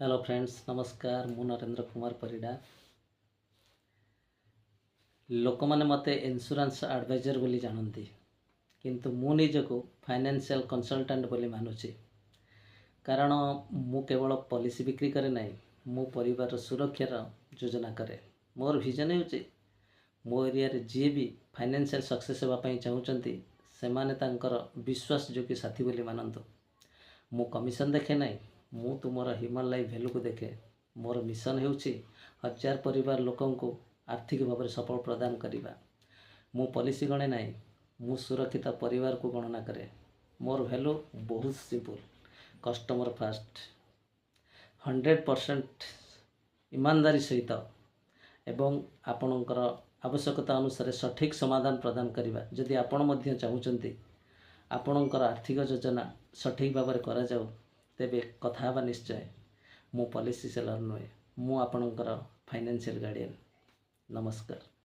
Hello friends, नमस्कार। मु नरेंद्र कुमार परिडा। लोक मैंने मते इंश्योरेंस एडवाइजर बोली जानती, किंतु मु निजको फाइनेंशियल कंसल्टेंट बोली मानुची। कारण मु केवल पॉलिसी बिक्री करे नहीं, मु परिवार सुरक्षार योजना करे। मोर विजन होची मो एरिया रे जी भी फाइनेंशियल सक्सेस होगा चाहूँगी से माने तांकर विश्वास योग्य साथी बोली मानतु। मु कमिशन देखे नहीं, मु तुमर ह्यूमन लाइफ भैल्यू को देखे। मोर मिशन होउची 1000 परिवार लोकों को आर्थिक भाव में सफल प्रदान करवा। मु पॉलिसी गणे नहीं, मु सुरक्षित परिवार को गणना करे। मोर भैल्यू बहुत सिंपल, कस्टमर फास्ट, 100% ईमानदारी सहित एवं आपणकर आवश्यकता अनुसार सठिक समाधान प्रदान करवा। जदि आपण मध्य चाहूँगी आपणकर आर्थिक योजना सठिक भाव में करा जाऊ, तेबे कथा हवा निश्चय। मु पॉलिसी सेलर नुहे, मु आपणकर फाइनेंशियल गार्डियन। नमस्कार।